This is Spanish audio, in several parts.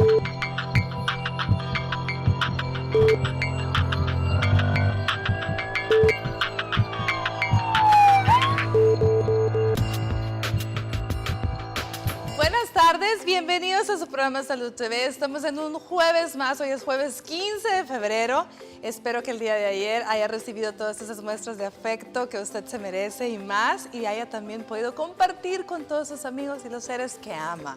Buenas tardes, bienvenidos a su programa Salud TV. Estamos en un jueves más, hoy es jueves 15 de febrero. Espero que el día de ayer haya recibido todas esas muestras de afecto que usted se merece y más, y haya también podido compartir con todos sus amigos y los seres que ama.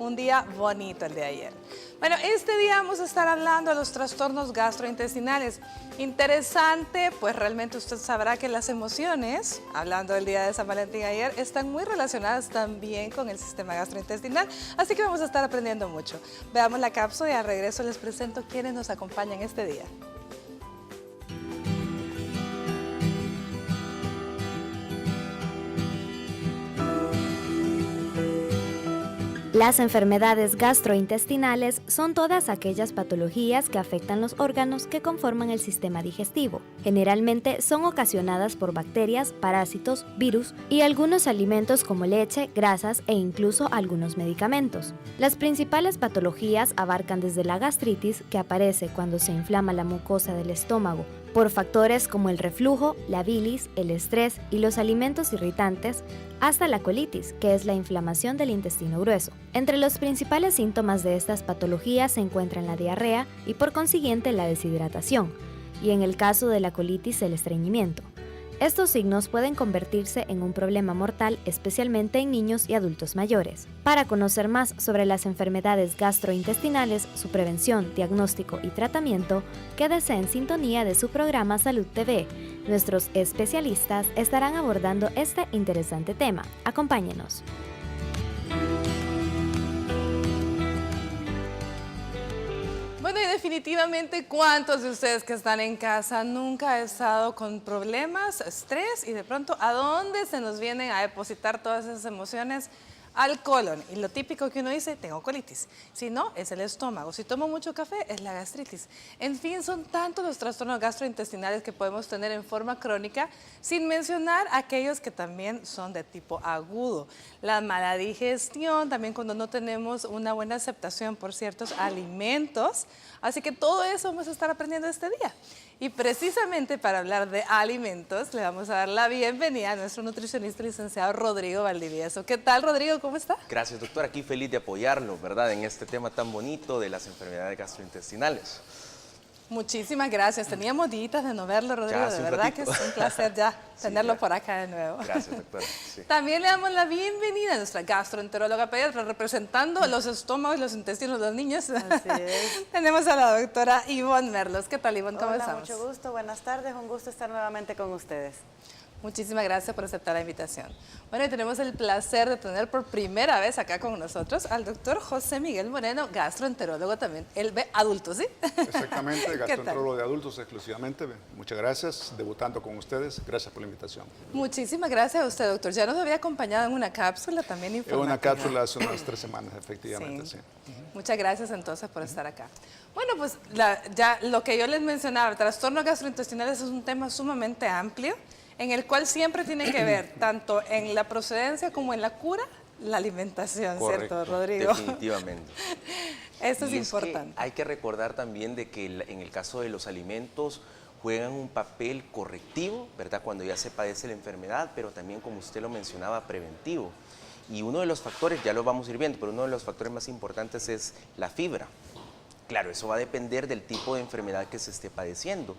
Un día bonito el de ayer. Bueno, este día vamos a estar hablando de los trastornos gastrointestinales. Interesante, pues realmente usted sabrá que las emociones, hablando del día de San Valentín ayer, están muy relacionadas también con el sistema gastrointestinal, así que vamos a estar aprendiendo mucho. Veamos la cápsula y al regreso les presento quienes nos acompañan este día. Las enfermedades gastrointestinales son todas aquellas patologías que afectan los órganos que conforman el sistema digestivo. Generalmente son ocasionadas por bacterias, parásitos, virus y algunos alimentos como leche, grasas e incluso algunos medicamentos. Las principales patologías abarcan desde la gastritis, que aparece cuando se inflama la mucosa del estómago, por factores como el reflujo, la bilis, el estrés y los alimentos irritantes, hasta la colitis, que es la inflamación del intestino grueso. Entre los principales síntomas de estas patologías se encuentran la diarrea y por consiguiente la deshidratación, y en el caso de la colitis el estreñimiento. Estos signos pueden convertirse en un problema mortal, especialmente en niños y adultos mayores. Para conocer más sobre las enfermedades gastrointestinales, su prevención, diagnóstico y tratamiento, quédese en sintonía de su programa Salud TV. Nuestros especialistas estarán abordando este interesante tema. Acompáñenos. Bueno, y definitivamente, ¿cuántos de ustedes que están en casa nunca han estado con problemas, estrés y de pronto a dónde se nos vienen a depositar todas esas emociones? Al colon? Y lo típico que uno dice, tengo colitis. Si no, es el estómago. Si tomo mucho café, es la gastritis. En fin, son tantos los trastornos gastrointestinales que podemos tener en forma crónica, sin mencionar aquellos que también son de tipo agudo. La mala digestión, también cuando no tenemos una buena aceptación por ciertos alimentos. Así que todo eso vamos a estar aprendiendo este día. Y precisamente para hablar de alimentos, le vamos a dar la bienvenida a nuestro nutricionista licenciado Rodrigo Valdivieso. ¿Qué tal, Rodrigo? ¿Cómo está? Gracias, doctor. Aquí feliz de apoyarlo, ¿verdad? En este tema tan bonito de las enfermedades gastrointestinales. Muchísimas gracias. Teníamos días de no verlo, Rodrigo. Ya, de verdad que es un placer ya tenerlo por acá de nuevo. Gracias, doctora. Sí. También le damos la bienvenida a nuestra gastroenteróloga pediatra, representando los estómagos y los intestinos de los niños. Así es. Tenemos a la doctora Ivonne Merlos. ¿Qué tal, Ivonne? ¿Cómo Hola, estamos? mucho gusto. Buenas tardes. Un gusto estar nuevamente con ustedes. Muchísimas gracias por aceptar la invitación. Bueno, y tenemos el placer de tener por primera vez acá con nosotros al doctor José Miguel Moreno, gastroenterólogo también. Él ve adultos, ¿sí? Exactamente, gastroenterólogo de adultos exclusivamente. Muchas gracias, debutando con ustedes. Gracias por la invitación. Muchísimas gracias a usted, doctor. Ya nos había acompañado en una cápsula también En informativa. una cápsula hace unas 3 semanas, efectivamente, sí. Muchas gracias entonces por estar acá. Bueno, pues ya lo que yo les mencionaba, trastornos gastrointestinales es un tema sumamente amplio, en el cual siempre tiene que ver, tanto en la procedencia como en la cura, la alimentación, Correcto, ¿cierto, Rodrigo? definitivamente. Esto es Y importante. que hay que recordar también de que en el caso de los alimentos juegan un papel correctivo, ¿verdad? Cuando ya se padece la enfermedad, pero también, como usted lo mencionaba, preventivo. Y uno de los factores, ya lo vamos a ir viendo, pero uno de los factores más importantes es la fibra. Claro, eso va a depender del tipo de enfermedad que se esté padeciendo.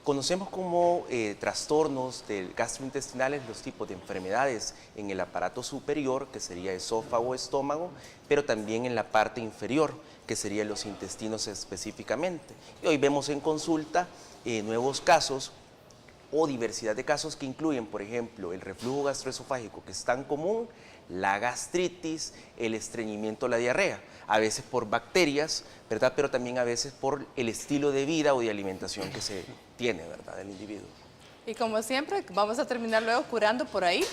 Conocemos como trastornos gastrointestinales los tipos de enfermedades en el aparato superior, que sería esófago, estómago, pero también en la parte inferior, que serían los intestinos específicamente. Y hoy vemos en consulta nuevos casos o diversidad de casos que incluyen, por ejemplo, el reflujo gastroesofágico, que es tan común, la gastritis, el estreñimiento, la diarrea, a veces por bacterias, ¿verdad? Pero también a veces por el estilo de vida o de alimentación que se tiene, ¿verdad?, del individuo. Y como siempre, vamos a terminar luego curando por ahí,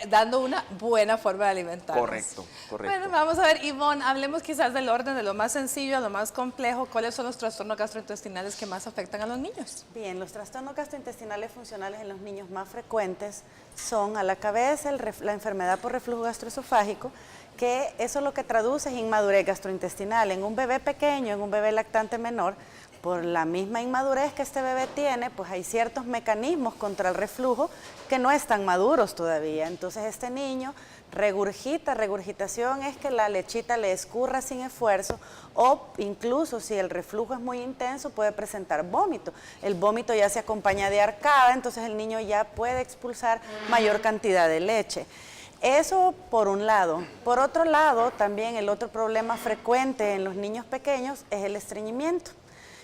dando una buena forma de alimentarnos. Correcto, correcto. Bueno, vamos a ver, Ivonne, hablemos quizás del orden de lo más sencillo a lo más complejo. ¿Cuáles son los trastornos gastrointestinales que más afectan a los niños? Bien, los trastornos gastrointestinales funcionales en los niños más frecuentes son a la cabeza la enfermedad por reflujo gastroesofágico, que eso lo que traduce es inmadurez gastrointestinal. En un bebé pequeño, en un bebé lactante menor, por la misma inmadurez que este bebé tiene, pues hay ciertos mecanismos contra el reflujo que no están maduros todavía. Entonces este niño regurgita, regurgitación es que la lechita le escurra sin esfuerzo, o incluso si el reflujo es muy intenso puede presentar vómito. El vómito ya se acompaña de arcada, entonces el niño ya puede expulsar mayor cantidad de leche. Eso por un lado. Por otro lado, también el otro problema frecuente en los niños pequeños es el estreñimiento.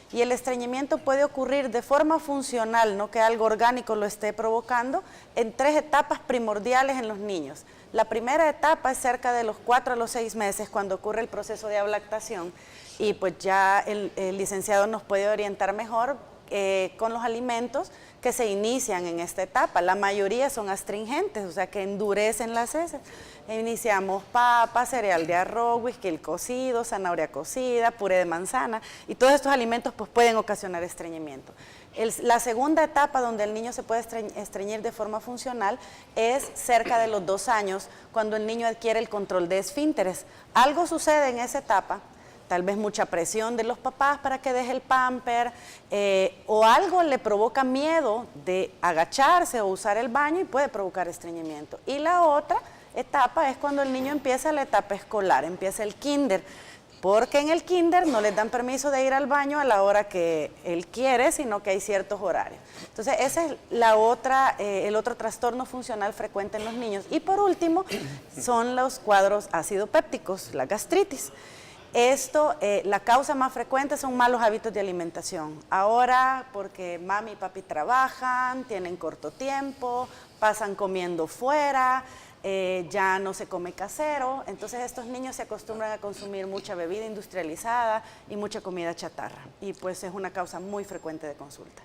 Y el estreñimiento puede ocurrir de forma funcional, no que algo orgánico lo esté provocando, en 3 etapas primordiales en los niños. La primera etapa es cerca de los 4 a los 6 meses, cuando ocurre el proceso de ablactación, y pues ya el licenciado nos puede orientar mejor con los alimentos que se inician en esta etapa. La mayoría son astringentes, o sea que endurecen las heces. Iniciamos papa, cereal de arroz, whisky cocido, zanahoria cocida, puré de manzana, y todos estos alimentos pues pueden ocasionar estreñimiento. La segunda etapa donde el niño se puede estreñir de forma funcional es cerca de los 2 años, cuando el niño adquiere el control de esfínteres. Algo sucede en esa etapa, tal vez mucha presión de los papás para que deje el pamper, o algo le provoca miedo de agacharse o usar el baño y puede provocar estreñimiento. Y la otra etapa es cuando el niño empieza la etapa escolar, empieza el kinder, porque en el kinder no les dan permiso de ir al baño a la hora que él quiere, sino que hay ciertos horarios. Entonces, ese es el otro trastorno funcional frecuente en los niños. Y por último, son los cuadros ácido pépticos, la gastritis. Esto, la causa más frecuente son malos hábitos de alimentación. Ahora, porque mami y papi trabajan, tienen corto tiempo, pasan comiendo fuera, ya no se come casero, entonces estos niños se acostumbran a consumir mucha bebida industrializada y mucha comida chatarra, y pues es una causa muy frecuente de consulta.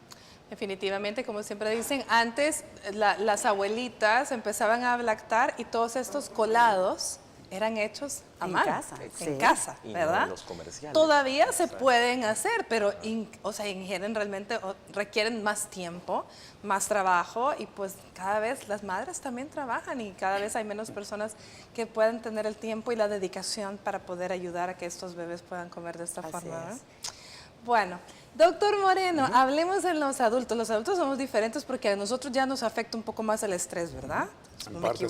Definitivamente, como siempre dicen, antes las abuelitas empezaban a lactar y todos estos colados eran hechos a mano, en casa, ¿verdad? No en los comerciales. Todavía se pueden hacer, pero ingieren realmente, requieren más tiempo, más trabajo, y pues cada vez las madres también trabajan y cada vez hay menos personas que puedan tener el tiempo y la dedicación para poder ayudar a que estos bebés puedan comer de esta forma, ¿verdad? Bueno, doctor Moreno, hablemos en los adultos. Los adultos somos diferentes porque a nosotros ya nos afecta un poco más el estrés, ¿verdad? En parte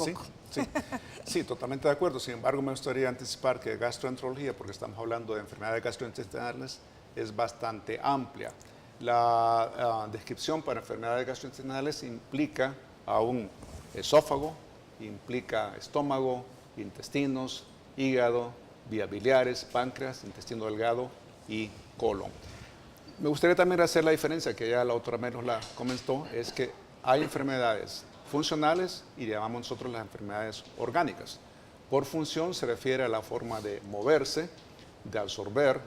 sí, totalmente de acuerdo. Sin embargo, me gustaría anticipar que gastroenterología, porque estamos hablando de enfermedades gastrointestinales, es bastante amplia. La descripción para enfermedades gastrointestinales implica a un esófago, implica estómago, intestinos, hígado, vías biliares, páncreas, intestino delgado y colon. Me gustaría también hacer la diferencia, que ya la otra menos la comentó, es que hay enfermedades funcionales y llamamos nosotros las enfermedades orgánicas. Por función se refiere a la forma de moverse, de absorber,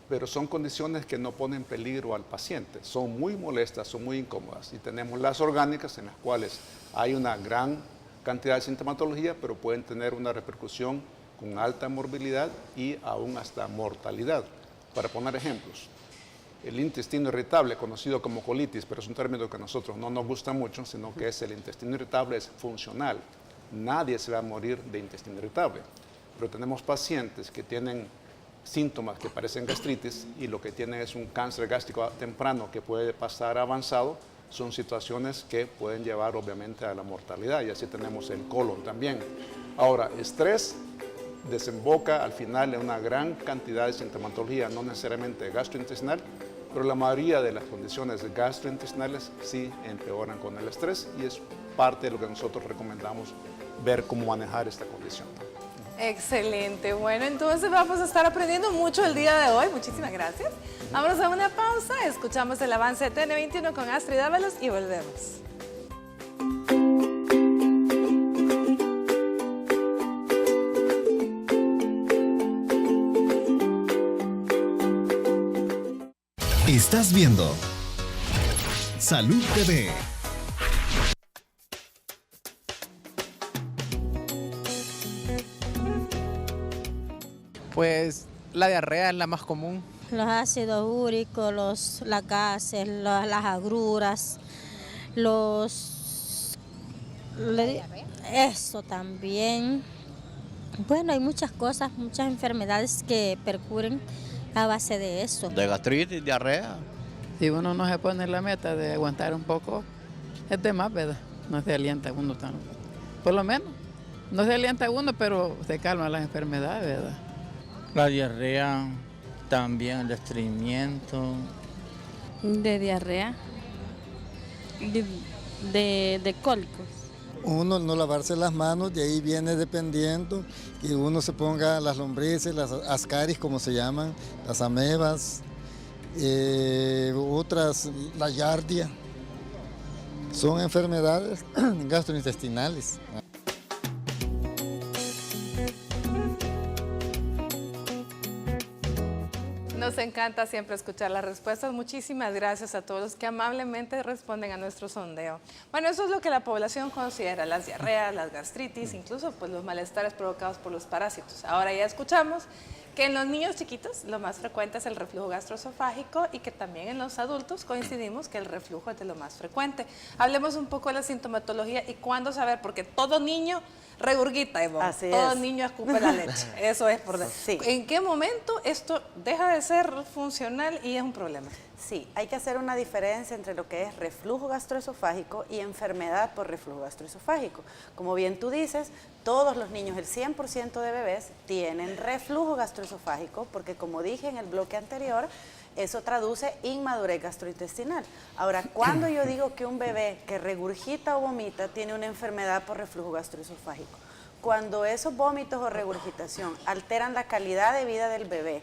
pero son condiciones que no ponen en peligro al paciente. Son muy molestas, son muy incómodas. Y tenemos las orgánicas, en las cuales hay una gran cantidad de sintomatología, pero pueden tener una repercusión con alta morbilidad y aún hasta mortalidad. Para poner ejemplos, el intestino irritable, conocido como colitis, pero es un término que a nosotros no nos gusta mucho, sino que es el intestino irritable, es funcional. Nadie se va a morir de intestino irritable, pero tenemos pacientes que tienen síntomas que parecen gastritis y lo que tienen es un cáncer gástrico temprano que puede pasar a avanzado. Son situaciones que pueden llevar obviamente a la mortalidad, y así tenemos el colon también. Ahora, estrés desemboca al final en una gran cantidad de sintomatología, no necesariamente gastrointestinal, pero la mayoría de las condiciones gastrointestinales sí empeoran con el estrés, y es parte de lo que nosotros recomendamos, ver cómo manejar esta condición. Excelente. Bueno, entonces vamos a estar aprendiendo mucho el día de hoy. Muchísimas gracias. Vámonos a una pausa. Escuchamos el avance de TN21 con Astrid Ábalos y volvemos. Estás viendo Salud TV. Pues la diarrea es la más común. Los ácidos úricos, las gases, las agruras, eso también. Bueno, hay muchas cosas, muchas enfermedades que percurren a base de eso. De gastritis, diarrea. Si uno no se pone la meta de aguantar un poco, es de más, ¿verdad? No se alienta uno tan, por lo menos, no se alienta uno, pero se calman las enfermedades, ¿verdad? La diarrea, también el estreñimiento. De diarrea, de cólicos. Uno no lavarse las manos, de ahí viene dependiendo que uno se ponga las lombrices, las ascaris como se llaman, las amebas, otras, la yardia. Son enfermedades gastrointestinales. Nos encanta siempre escuchar las respuestas. Muchísimas gracias a todos los que amablemente responden a nuestro sondeo. Bueno, eso es lo que la población considera las diarreas, las gastritis, incluso pues, los malestares provocados por los parásitos. Ahora ya escuchamos que en los niños chiquitos lo más frecuente es el reflujo gastroesofágico y que también en los adultos coincidimos que el reflujo es de lo más frecuente. Hablemos un poco de la sintomatología y cuándo saber, porque todo niño regurgita, Ivonne. Así todo es. niño escupe la leche. Eso es por Sí. ¿En qué momento esto deja de ser funcional y es un problema? Sí, hay que hacer una diferencia entre lo que es reflujo gastroesofágico y enfermedad por reflujo gastroesofágico. Como bien tú dices, todos los niños, el 100% de bebés, tienen reflujo gastroesofágico porque, como dije en el bloque anterior, eso traduce inmadurez gastrointestinal. Ahora, cuando yo digo que un bebé que regurgita o vomita tiene una enfermedad por reflujo gastroesofágico, cuando esos vómitos o regurgitación alteran la calidad de vida del bebé,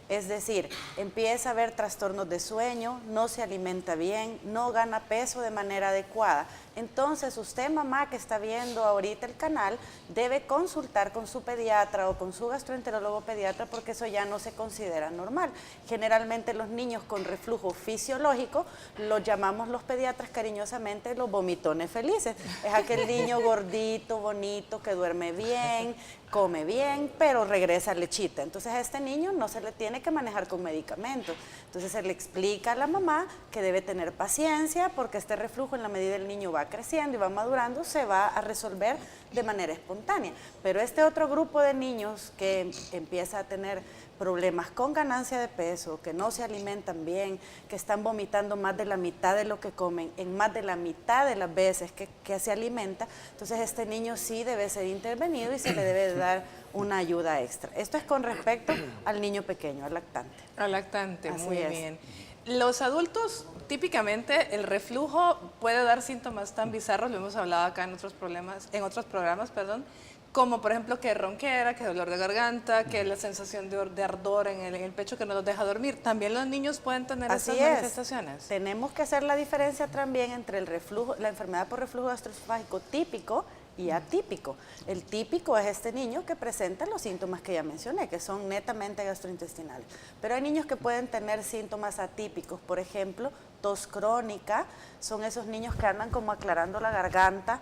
es decir, empieza a haber trastornos de sueño, no se alimenta bien, no gana peso de manera adecuada. Entonces, usted, mamá, que está viendo ahorita el canal, debe consultar con su pediatra o con su gastroenterólogo pediatra porque eso ya no se considera normal. Generalmente los niños con reflujo fisiológico los llamamos los pediatras cariñosamente los vomitones felices. Es aquel niño gordito, bonito, que duerme bien, come bien, pero regresa lechita. Entonces a este niño no se le tiene que manejar con medicamentos. Entonces se le explica a la mamá que debe tener paciencia porque este reflujo, en la medida el niño va creciendo y va madurando, se va a resolver de manera espontánea. Pero este otro grupo de niños que empieza a tener problemas con ganancia de peso, que no se alimentan bien, que están vomitando más de la mitad de lo que comen, en más de la mitad de las veces que se alimenta, entonces este niño sí debe ser intervenido y se le debe dar una ayuda extra. Esto es con respecto al niño pequeño, al lactante. Al lactante, Así muy es. bien. Los adultos, típicamente, el reflujo puede dar síntomas tan bizarros, lo hemos hablado acá en otros programas, como por ejemplo que ronquera, que dolor de garganta, que la sensación de ardor en el pecho que no los deja dormir. ¿También los niños pueden tener Así esas es. manifestaciones? Tenemos que hacer la diferencia también entre el reflujo, la enfermedad por reflujo gastroesofágico típico y atípico. El típico es este niño que presenta los síntomas que ya mencioné, que son netamente gastrointestinales. Pero hay niños que pueden tener síntomas atípicos, por ejemplo, tos crónica, son esos niños que andan como aclarando la garganta,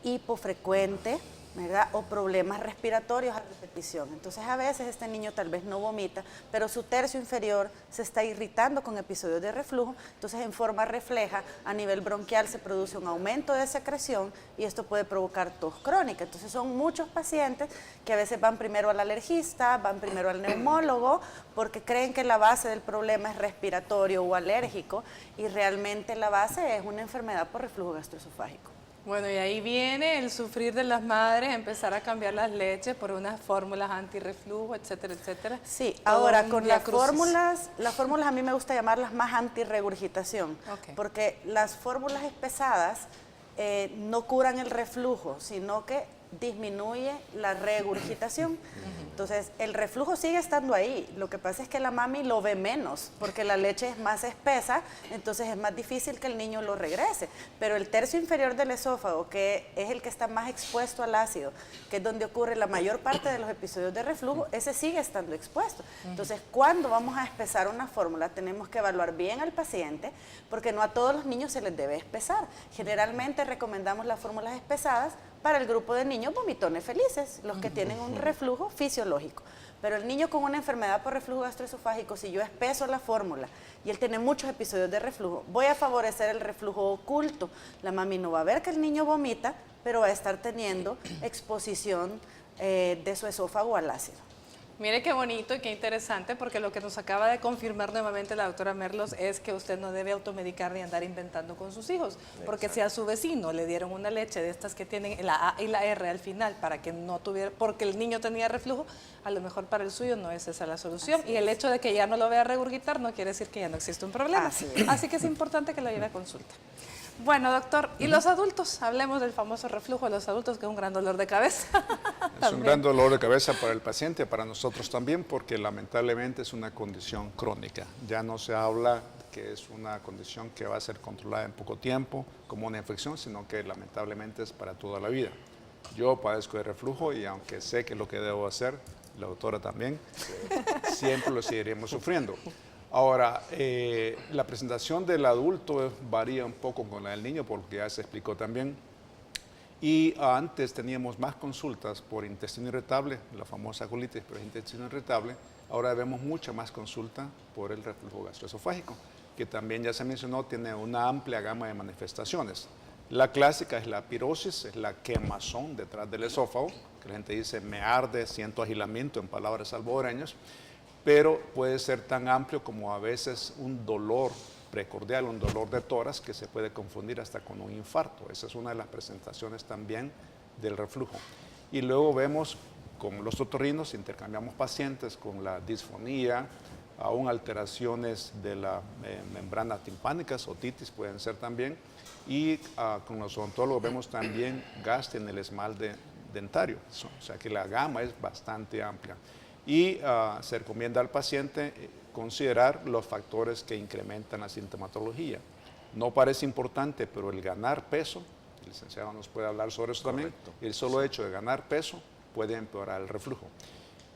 hipo frecuente, ¿verdad? O problemas respiratorios a repetición. Entonces a veces este niño tal vez no vomita, pero su tercio inferior se está irritando con episodios de reflujo, entonces en forma refleja a nivel bronquial se produce un aumento de secreción y esto puede provocar tos crónica. Entonces son muchos pacientes que a veces van primero al alergista, van primero al neumólogo, porque creen que la base del problema es respiratorio o alérgico y realmente la base es una enfermedad por reflujo gastroesofágico. Bueno, y ahí viene el sufrir de las madres, empezar a cambiar las leches por unas fórmulas antirreflujo, etcétera, etcétera. Sí, Todo ahora un con las viacrucis. fórmulas a mí me gusta llamarlas más antirregurgitación, Ok. porque las fórmulas pesadas no curan el reflujo, sino que disminuye la regurgitación. Entonces, el reflujo sigue estando ahí. Lo que pasa es que la mami lo ve menos, porque la leche es más espesa, entonces es más difícil que el niño lo regrese. Pero el tercio inferior del esófago, que es el que está más expuesto al ácido, que es donde ocurre la mayor parte de los episodios de reflujo, ese sigue estando expuesto. Entonces, cuando vamos a espesar una fórmula, tenemos que evaluar bien al paciente, porque no a todos los niños se les debe espesar. Generalmente recomendamos las fórmulas espesadas para el grupo de niños vomitones felices, los que tienen un reflujo fisiológico. Pero el niño con una enfermedad por reflujo gastroesofágico, si yo espeso la fórmula y él tiene muchos episodios de reflujo, voy a favorecer el reflujo oculto. La mami no va a ver que el niño vomita, pero va a estar teniendo exposición de su esófago al ácido. Mire qué bonito y qué interesante, porque lo que nos acaba de confirmar nuevamente la doctora Merlos es que usted no debe automedicar ni andar inventando con sus hijos, porque si a su vecino le dieron una leche de estas que tienen la A y la R al final para que no tuviera, porque el niño tenía reflujo, a lo mejor para el suyo no es esa la solución. Y el hecho de que ya no lo vea regurgitar no quiere decir que ya no existe un problema. Así que es importante que lo lleve a consulta. Bueno, doctor, ¿y los adultos? Hablemos del famoso reflujo de los adultos, que es un gran dolor de cabeza. Es un gran dolor de cabeza para el paciente, para nosotros también, porque lamentablemente es una condición crónica. Ya no se habla que es una condición que va a ser controlada en poco tiempo, como una infección, sino que lamentablemente es para toda la vida. Yo padezco de reflujo y aunque sé que es lo que debo hacer, la doctora también, siempre lo seguiremos sufriendo. Ahora, la presentación del adulto varía un poco con la del niño, porque ya se explicó también. Y antes teníamos más consultas por intestino irritable, la famosa colitis por intestino irritable. Ahora vemos mucha más consulta por el reflujo gastroesofágico, que también ya se mencionó, tiene una amplia gama de manifestaciones. La clásica es la pirosis, es la quemazón detrás del esófago, que la gente dice me arde, siento agilamiento en palabras salvadoreñas, pero puede ser tan amplio como a veces un dolor precordial, un dolor de tórax que se puede confundir hasta con un infarto. Esa es una de las presentaciones también del reflujo. Y luego vemos con los otorrinos, intercambiamos pacientes con la disfonía, aún alteraciones de la membrana timpánicas, otitis pueden ser también, y con los odontólogos vemos también gasto en el esmalte dentario, o sea que la gama es bastante amplia. Y se recomienda al paciente considerar los factores que incrementan la sintomatología. No parece importante, pero el ganar peso, el licenciado nos puede hablar sobre eso también, el solo hecho de ganar peso puede empeorar el reflujo.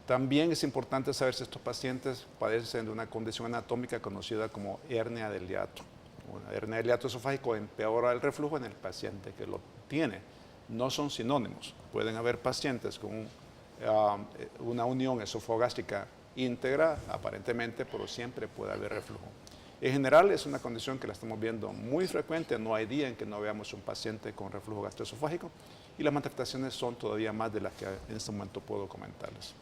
También es importante saber si estos pacientes padecen de una condición anatómica conocida como hernia del hiato. Una hernia del hiato esofágico empeora el reflujo en el paciente que lo tiene. No son sinónimos. Pueden haber pacientes con una unión esofagástrica íntegra, aparentemente, pero siempre puede haber reflujo. En general es una condición que la estamos viendo muy frecuente, no hay día en que no veamos un paciente con reflujo gastroesofágico y las manifestaciones son todavía más de las que en este momento puedo comentarles.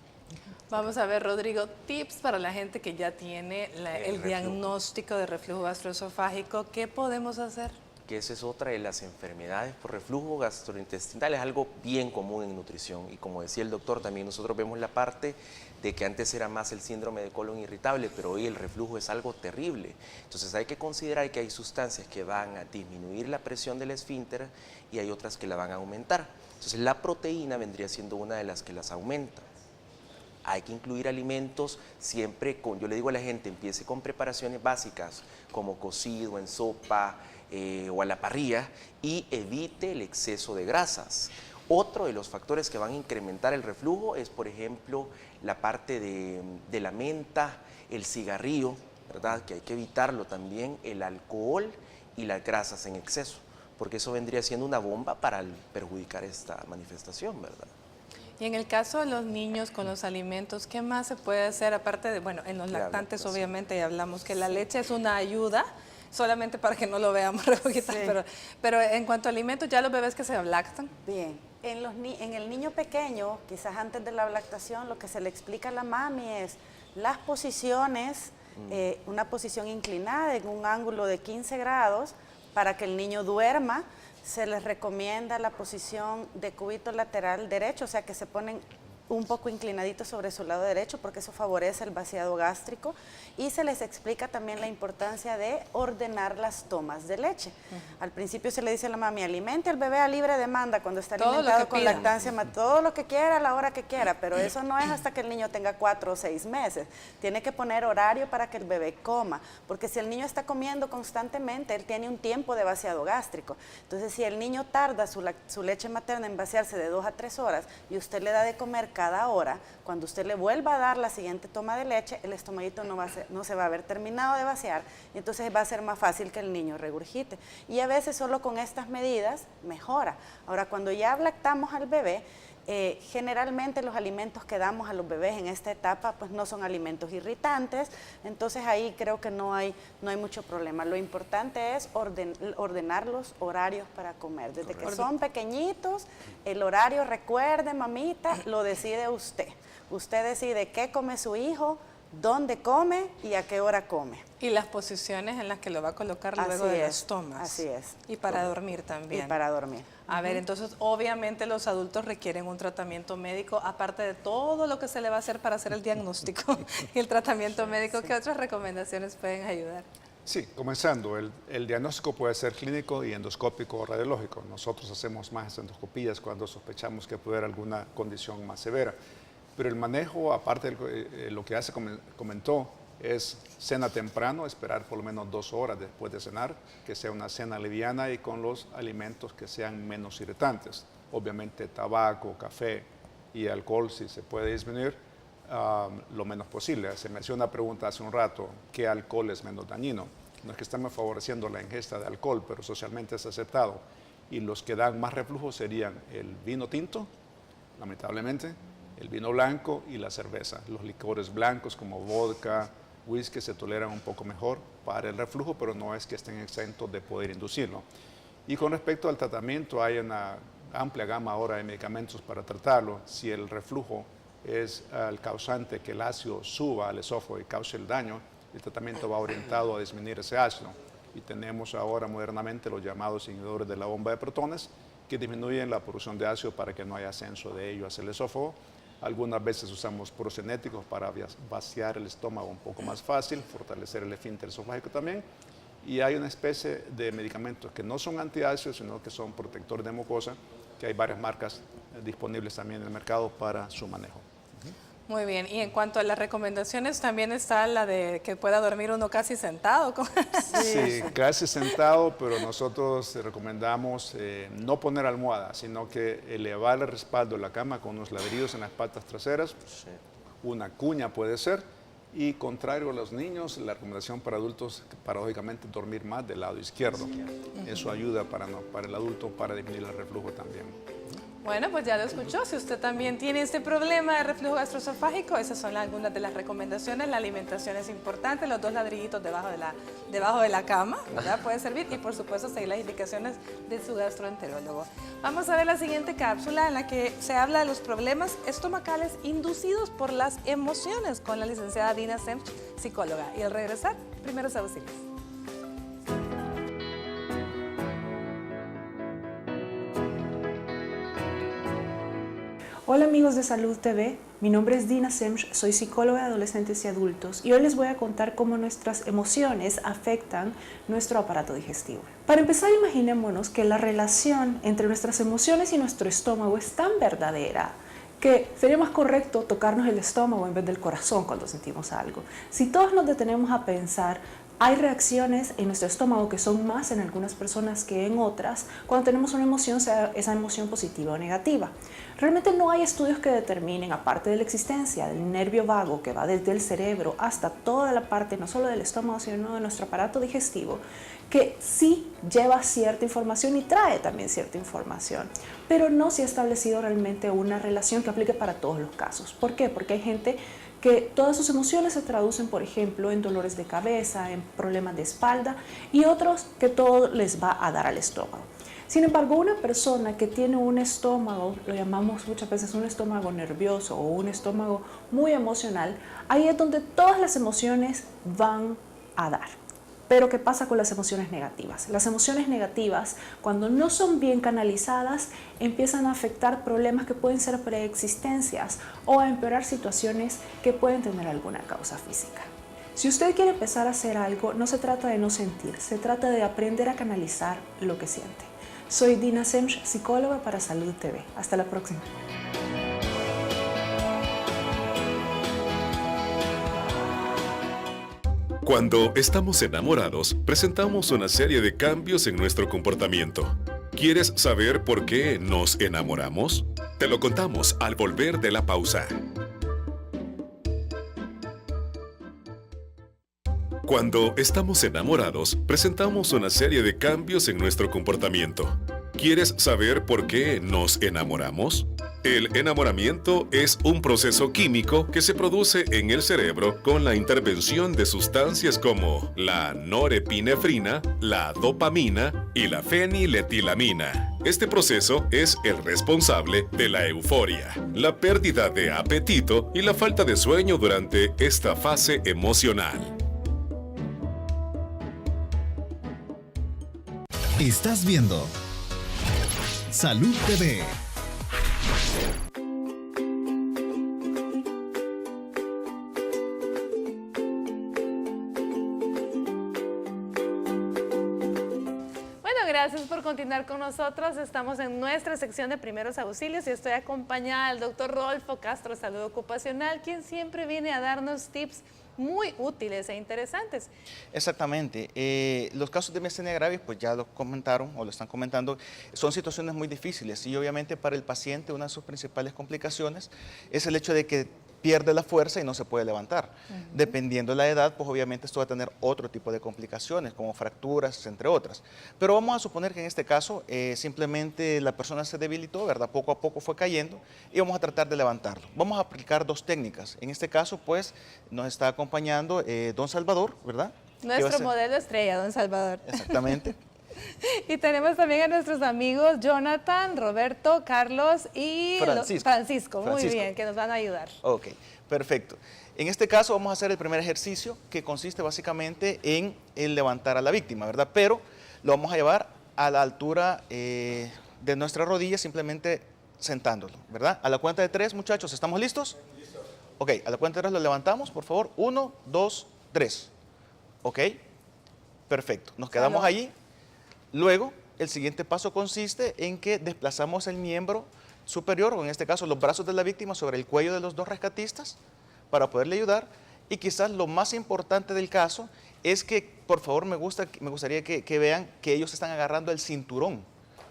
Vamos a ver, Rodrigo, tips para la gente que ya tiene el diagnóstico de reflujo gastroesofágico. ¿Qué podemos hacer? Que esa es otra de las enfermedades por reflujo gastrointestinal, es algo bien común en nutrición y como decía el doctor, también nosotros vemos la parte de que antes era más el síndrome de colon irritable, pero hoy el reflujo es algo terrible. Entonces hay que considerar que hay sustancias que van a disminuir la presión del esfínter y hay otras que la van a aumentar. Entonces la proteína vendría siendo una de las que las aumenta. Hay que incluir alimentos siempre con, yo le digo a la gente, empiece con preparaciones básicas como cocido, en sopa, o a la parrilla y evite el exceso de grasas. Otro de los factores que van a incrementar el reflujo es, por ejemplo, la parte de la menta, el cigarrillo, ¿verdad? Que hay que evitarlo también, el alcohol y las grasas en exceso, porque eso vendría siendo una bomba para perjudicar esta manifestación, ¿verdad? Y en el caso de los niños con los alimentos, ¿qué más se puede hacer? Aparte de, bueno, en los lactantes obviamente ya hablamos que la leche es una ayuda, solamente para que no lo veamos regurgitar, pero en cuanto a alimentos, ya los bebés que se lactan. Bien, en el niño pequeño, quizás antes de la lactación, lo que se le explica a la mami es las posiciones, una posición inclinada en un ángulo de 15 grados para que el niño duerma. Se les recomienda la posición de cúbito lateral derecho, o sea que se ponen un poco inclinaditos sobre su lado derecho porque eso favorece el vaciado gástrico y se les explica también la importancia de ordenar las tomas de leche. Al principio se le dice a la mami, alimente al bebé a libre demanda cuando está alimentado con lactancia, todo lo que quiera, a la hora que quiera, pero eso no es hasta que el niño tenga 4 o 6 meses. Tiene que poner horario para que el bebé coma, porque si el niño está comiendo constantemente, él tiene un tiempo de vaciado gástrico. Entonces, si el niño tarda su leche materna en vaciarse de 2 a 3 horas y usted le da de comer cada hora, cuando usted le vuelva a dar la siguiente toma de leche, el estomaguito no se va a haber terminado de vaciar y entonces va a ser más fácil que el niño regurgite. Y a veces solo con estas medidas mejora. Ahora, cuando ya lactamos al bebé, Generalmente los alimentos que damos a los bebés en esta etapa pues no son alimentos irritantes, entonces ahí creo que no hay mucho problema. Lo importante es ordenar los horarios para comer. Desde que son pequeñitos, el horario, recuerde, mamita, lo decide usted. Usted decide qué come su hijo, dónde come y a qué hora come. Y las posiciones en las que lo va a colocar luego de las tomas. Así es. Y para dormir también. Y para dormir. A ver, entonces obviamente los adultos requieren un tratamiento médico, aparte de todo lo que se le va a hacer para hacer el diagnóstico y el tratamiento médico. ¿Qué otras recomendaciones pueden ayudar? Sí, comenzando, el diagnóstico puede ser clínico y endoscópico o radiológico. Nosotros hacemos más endoscopías cuando sospechamos que puede haber alguna condición más severa. Pero el manejo, aparte de lo que ya se comentó, es cena temprano, esperar por lo menos 2 horas después de cenar, que sea una cena liviana y con los alimentos que sean menos irritantes. Obviamente tabaco, café y alcohol, si se puede disminuir, lo menos posible. Se me hacía una pregunta hace un rato, ¿qué alcohol es menos dañino? No es que estamos favoreciendo la ingesta de alcohol, pero socialmente es aceptado. Y los que dan más reflujo serían el vino tinto, lamentablemente, el vino blanco y la cerveza. Los licores blancos como vodka, whisky se toleran un poco mejor para el reflujo, pero no es que estén exentos de poder inducirlo. Y con respecto al tratamiento, hay una amplia gama ahora de medicamentos para tratarlo. Si el reflujo es el causante que el ácido suba al esófago y cause el daño, el tratamiento va orientado a disminuir ese ácido. Y tenemos ahora modernamente los llamados inhibidores de la bomba de protones, que disminuyen la producción de ácido para que no haya ascenso de ello hacia el esófago. Algunas veces usamos progenéticos para vaciar el estómago un poco más fácil, fortalecer el esfínter esofágico también. Y hay una especie de medicamentos que no son antiácidos, sino que son protectores de mucosa, que hay varias marcas disponibles también en el mercado para su manejo. Muy bien, y en cuanto a las recomendaciones, también está la de que pueda dormir uno casi sentado. Sí, casi sentado, pero nosotros recomendamos no poner almohada, sino que elevar el respaldo de la cama con unos ladrillos en las patas traseras, una cuña puede ser, y contrario a los niños, la recomendación para adultos, paradójicamente, dormir más del lado izquierdo. Eso ayuda para el adulto para disminuir el reflujo también. Bueno, pues ya lo escuchó. Si usted también tiene este problema de reflujo gastroesofágico, esas son algunas de las recomendaciones. La alimentación es importante, los 2 ladrillitos debajo de la cama, ¿verdad? Puede servir, y por supuesto seguir las indicaciones de su gastroenterólogo. Vamos a ver la siguiente cápsula en la que se habla de los problemas estomacales inducidos por las emociones con la licenciada Dina Semch, psicóloga. Y al regresar, primeros auxilios. Hola amigos de Salud TV, mi nombre es Dina Semch, soy psicóloga de adolescentes y adultos y hoy les voy a contar cómo nuestras emociones afectan nuestro aparato digestivo. Para empezar, imaginémonos que la relación entre nuestras emociones y nuestro estómago es tan verdadera que sería más correcto tocarnos el estómago en vez del corazón cuando sentimos algo. Si todos nos detenemos a pensar, hay reacciones en nuestro estómago que son más en algunas personas que en otras cuando tenemos una emoción, sea esa emoción positiva o negativa. Realmente no hay estudios que determinen, aparte de la existencia del nervio vago que va desde el cerebro hasta toda la parte, no solo del estómago, sino de nuestro aparato digestivo, que sí lleva cierta información y trae también cierta información, pero no se ha establecido realmente una relación que aplique para todos los casos. ¿Por qué? Porque hay gente que todas sus emociones se traducen, por ejemplo, en dolores de cabeza, en problemas de espalda, y otros que todo les va a dar al estómago. Sin embargo, una persona que tiene un estómago, lo llamamos muchas veces un estómago nervioso o un estómago muy emocional, ahí es donde todas las emociones van a dar. Pero ¿qué pasa con las emociones negativas? Las emociones negativas, cuando no son bien canalizadas, empiezan a afectar problemas que pueden ser preexistencias o a empeorar situaciones que pueden tener alguna causa física. Si usted quiere empezar a hacer algo, no se trata de no sentir, se trata de aprender a canalizar lo que siente. Soy Dina Semch, psicóloga para Salud TV. Hasta la próxima. Cuando estamos enamorados, presentamos una serie de cambios en nuestro comportamiento. ¿Quieres saber por qué nos enamoramos? Te lo contamos al volver de la pausa. Cuando estamos enamorados, presentamos una serie de cambios en nuestro comportamiento. ¿Quieres saber por qué nos enamoramos? El enamoramiento es un proceso químico que se produce en el cerebro con la intervención de sustancias como la norepinefrina, la dopamina y la feniletilamina. Este proceso es el responsable de la euforia, la pérdida de apetito y la falta de sueño durante esta fase emocional. Estás viendo Salud TV. Gracias por continuar con nosotros. Estamos en nuestra sección de primeros auxilios y estoy acompañada del doctor Rodolfo Castro, Salud Ocupacional, quien siempre viene a darnos tips muy útiles e interesantes. Exactamente. Los casos de miastenia gravis, pues ya lo comentaron o lo están comentando, son situaciones muy difíciles y obviamente para el paciente una de sus principales complicaciones es el hecho de que pierde la fuerza y no se puede levantar. Dependiendo de la edad, pues obviamente esto va a tener otro tipo de complicaciones, como fracturas, entre otras. Pero vamos a suponer que en este caso simplemente la persona se debilitó, ¿verdad? Poco a poco fue cayendo y vamos a tratar de levantarlo. Vamos a aplicar dos técnicas. En este caso, pues, nos está acompañando don Salvador, ¿verdad? Nuestro modelo estrella, don Salvador. Exactamente. Y tenemos también a nuestros amigos Jonathan, Roberto, Carlos y Francisco. Muy bien, que nos van a ayudar. Ok, perfecto. En este caso vamos a hacer el primer ejercicio que consiste básicamente en el levantar a la víctima, ¿verdad? Pero lo vamos a llevar a la altura de nuestra rodilla, simplemente sentándolo, ¿verdad? A la cuenta de 3, muchachos, ¿estamos listos? Listo. Ok, a la cuenta de 3 lo levantamos, por favor. 1, 2, 3. Ok, perfecto. Nos quedamos allí. Luego, el siguiente paso consiste en que desplazamos el miembro superior, o en este caso los brazos de la víctima, sobre el cuello de los dos rescatistas para poderle ayudar. Y quizás lo más importante del caso es que, por favor, me gustaría que vean que ellos están agarrando el cinturón,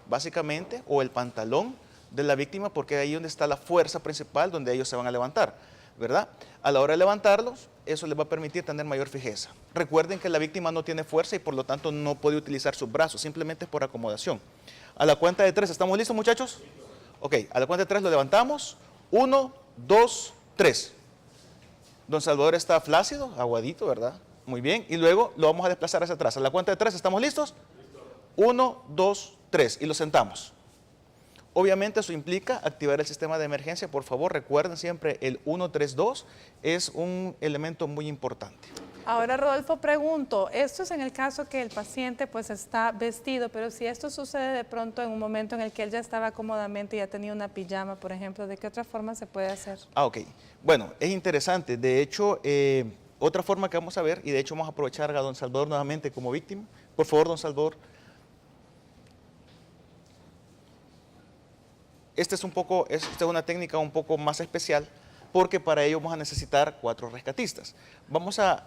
básicamente, o el pantalón de la víctima, porque ahí es donde está la fuerza principal, donde ellos se van a levantar, ¿verdad? A la hora de levantarlos, eso les va a permitir tener mayor fijeza. Recuerden que la víctima no tiene fuerza y por lo tanto no puede utilizar sus brazos, simplemente es por acomodación. A la cuenta de 3, ¿estamos listos, muchachos? Ok, a la cuenta de 3 lo levantamos. 1, 2, 3. Don Salvador está flácido, aguadito, ¿verdad? Muy bien, y luego lo vamos a desplazar hacia atrás. A la cuenta de 3, ¿estamos listos? 1, 2, 3, y lo sentamos. Obviamente eso implica activar el sistema de emergencia. Por favor, recuerden siempre el 132 es un elemento muy importante. Ahora, Rodolfo, pregunto, esto es en el caso que el paciente pues está vestido, pero si esto sucede de pronto en un momento en el que él ya estaba cómodamente y ya tenía una pijama, por ejemplo, ¿de qué otra forma se puede hacer? Ok. Bueno, es interesante. De hecho, otra forma que vamos a ver, y de hecho vamos a aprovechar a don Salvador nuevamente como víctima. Por favor, don Salvador. Esta es una técnica un poco más especial porque para ello vamos a necesitar 4 rescatistas. Vamos a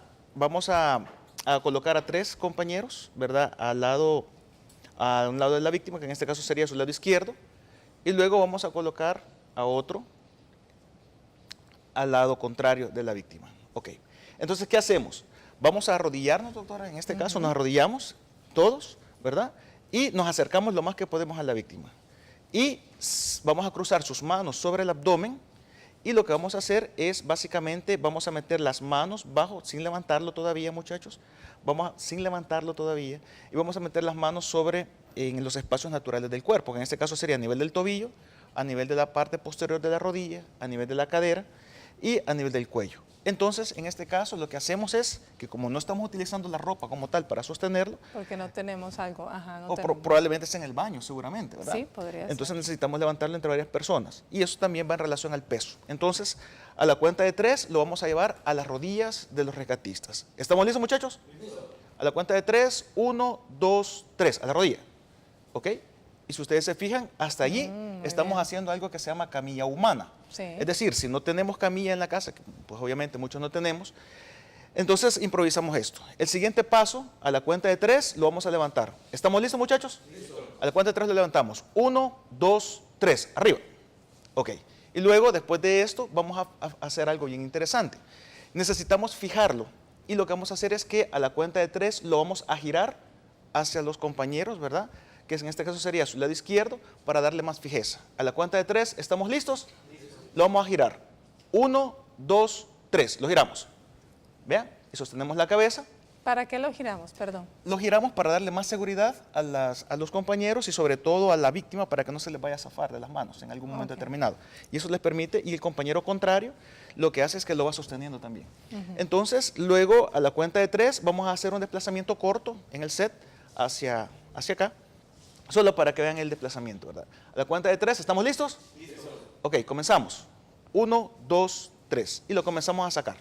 colocar a 3 compañeros, ¿verdad? A un lado de la víctima, que en este caso sería su lado izquierdo, y luego vamos a colocar a otro al lado contrario de la víctima. Ok. Entonces, ¿qué hacemos? Vamos a arrodillarnos, doctora. En este caso nos arrodillamos todos, ¿verdad? Y nos acercamos lo más que podemos a la víctima. Y vamos a cruzar sus manos sobre el abdomen y lo que vamos a hacer es básicamente vamos a meter las manos bajo, sin levantarlo todavía, muchachos, sin levantarlo todavía, y vamos a meter las manos en los espacios naturales del cuerpo, que en este caso sería a nivel del tobillo, a nivel de la parte posterior de la rodilla, a nivel de la cadera y a nivel del cuello. Entonces, en este caso, lo que hacemos es que como no estamos utilizando la ropa como tal para sostenerlo, porque no tenemos algo, probablemente es en el baño, seguramente, ¿verdad? Sí, podría ser. Entonces necesitamos levantarlo entre varias personas y eso también va en relación al peso. Entonces, a la cuenta de 3 lo vamos a llevar a las rodillas de los rescatistas. ¿Estamos listos, muchachos? Listo. A la cuenta de 3, 1, 2, 3, a la rodilla. ¿Ok? Y si ustedes se fijan, hasta allí estamos haciendo algo que se llama camilla humana. Sí. Es decir, si no tenemos camilla en la casa, pues obviamente muchos no tenemos, entonces improvisamos esto. El siguiente paso, a la cuenta de 3, lo vamos a levantar. ¿Estamos listos, muchachos? Listo. A la cuenta de 3 lo levantamos. 1, 2, 3, arriba. Ok. Y luego, después de esto, vamos a hacer algo bien interesante. Necesitamos fijarlo. Y lo que vamos a hacer es que a la cuenta de 3 lo vamos a girar hacia los compañeros, ¿verdad? que en este caso sería su lado izquierdo, para darle más fijeza. A la cuenta de 3, ¿estamos listos? Lo vamos a girar. 1, 2, 3. Lo giramos. Vean, y sostenemos la cabeza. ¿Para qué lo giramos? Perdón. Lo giramos para darle más seguridad a los compañeros y sobre todo a la víctima para que no se les vaya a zafar de las manos en algún momento determinado. Y eso les permite, y el compañero contrario lo que hace es que lo va sosteniendo también. Entonces, luego a la cuenta de 3 vamos a hacer un desplazamiento corto en el set hacia acá, solo para que vean el desplazamiento, ¿verdad? A la cuenta de 3, ¿estamos listos? Listos. Ok, comenzamos. 1, 2, 3. Y lo comenzamos a sacar.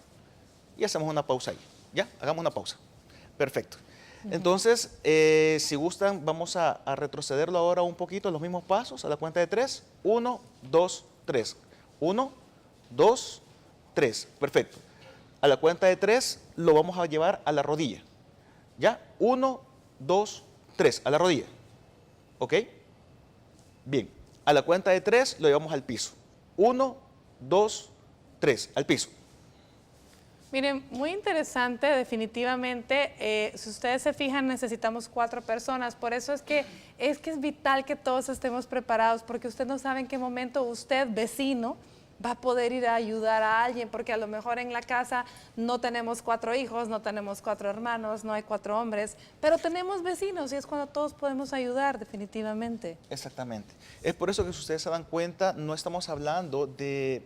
Y hacemos una pausa ahí. ¿Ya? Hagamos una pausa. Perfecto. Entonces, si gustan, vamos a retrocederlo ahora un poquito, los mismos pasos, a la cuenta de 3. 1, 2, 3. 1, 2, 3. Perfecto. A la cuenta de 3 lo vamos a llevar a la rodilla. ¿Ya? 1, 2, 3. A la rodilla. ¿Ok? Bien. A la cuenta de 3 lo llevamos al piso. 1, 2, 3. Al piso. Miren, muy interesante, definitivamente. Si ustedes se fijan, necesitamos 4 personas. Por eso es que es vital que todos estemos preparados, porque usted no sabe en qué momento usted, vecino, va a poder ir a ayudar a alguien, porque a lo mejor en la casa no tenemos 4 hijos, no tenemos 4 hermanos, no hay 4 hombres, pero tenemos vecinos y es cuando todos podemos ayudar, definitivamente. Exactamente. Es por eso que si ustedes se dan cuenta, no estamos hablando de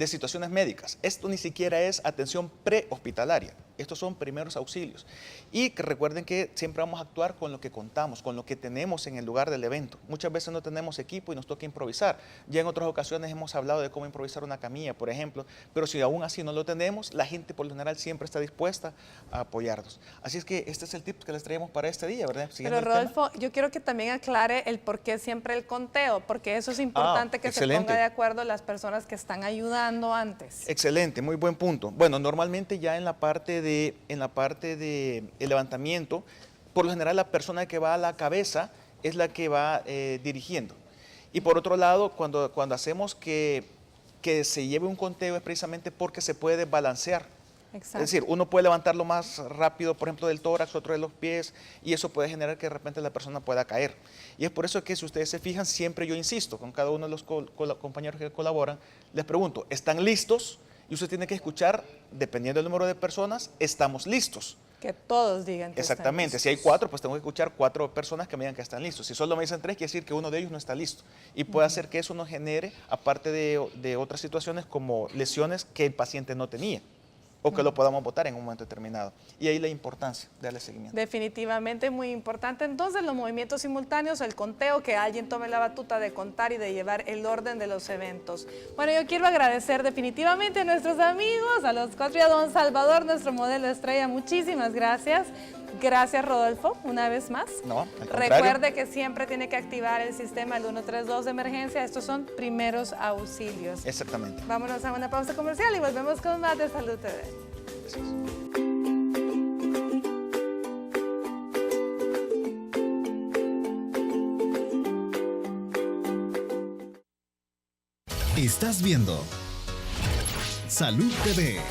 situaciones médicas. Esto ni siquiera es atención prehospitalaria. Estos son primeros auxilios. Y que recuerden que siempre vamos a actuar con lo que contamos, con lo que tenemos en el lugar del evento. Muchas veces no tenemos equipo y nos toca improvisar. Ya en otras ocasiones hemos hablado de cómo improvisar una camilla, por ejemplo, pero si aún así no lo tenemos, la gente por lo general siempre está dispuesta a apoyarnos. Así es que este es el tip que les traemos para este día, ¿verdad? Pero Rodolfo, yo quiero que también aclare el por qué siempre el conteo, porque eso es importante que se ponga de acuerdo las personas que están ayudando antes. Excelente, muy buen punto. Bueno, normalmente ya en la parte de el levantamiento, por lo general la persona que va a la cabeza es la que va dirigiendo. Y por otro lado, cuando hacemos que se lleve un conteo es precisamente porque se puede balancear. Exacto. Es decir, uno puede levantarlo más rápido, por ejemplo, del tórax, otro de los pies, y eso puede generar que de repente la persona pueda caer. Y es por eso que si ustedes se fijan, siempre yo insisto con cada uno de los compañeros que colaboran, les pregunto, ¿están listos? Y usted tiene que escuchar, dependiendo del número de personas, estamos listos. Que todos digan que exactamente. están listos. Si hay 4, pues tengo que escuchar 4 personas que me digan que están listos. Si solo me dicen 3, quiere decir que uno de ellos no está listo. Y puede hacer que eso nos genere, aparte de otras situaciones como lesiones que el paciente no tenía, o que lo podamos botar en un momento determinado. Y ahí la importancia de darle seguimiento. Definitivamente muy importante. Entonces, los movimientos simultáneos, el conteo, que alguien tome la batuta de contar y de llevar el orden de los eventos. Bueno, yo quiero agradecer definitivamente a nuestros amigos, a los 4 y a don Salvador, nuestro modelo estrella. Muchísimas gracias. Gracias, Rodolfo, una vez más. No, al contrario. Recuerde que siempre tiene que activar el sistema el 132 de emergencia. Estos son primeros auxilios. Exactamente. Vámonos a una pausa comercial y volvemos con más de Salud TV. Gracias. Estás viendo Salud TV.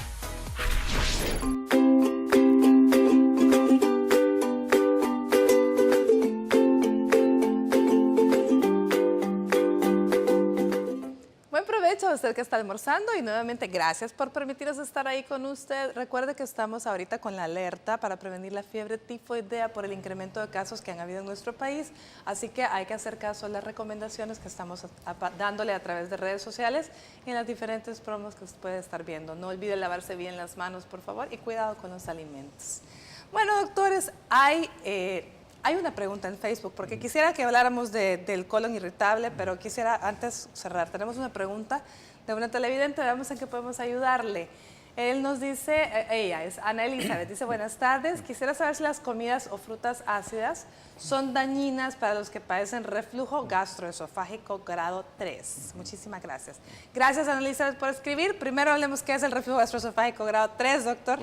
A usted que está almorzando y nuevamente gracias por permitirnos estar ahí con usted. Recuerde que estamos ahorita con la alerta para prevenir la fiebre tifoidea por el incremento de casos que han habido en nuestro país, así que hay que hacer caso a las recomendaciones que estamos dándole a través de redes sociales y en las diferentes promos que usted puede estar viendo. No olvide lavarse bien las manos, por favor, y cuidado con los alimentos. Bueno, doctores, hay una pregunta en Facebook, porque quisiera que habláramos del colon irritable, pero quisiera antes cerrar. Tenemos una pregunta de una televidente, veamos en qué podemos ayudarle. Él nos dice, ella es Ana Elizabeth, dice, buenas tardes, quisiera saber si las comidas o frutas ácidas son dañinas para los que padecen reflujo gastroesofágico grado 3. Muchísimas gracias. Gracias, Ana Elizabeth, por escribir. Primero hablemos qué es el reflujo gastroesofágico grado 3, doctor.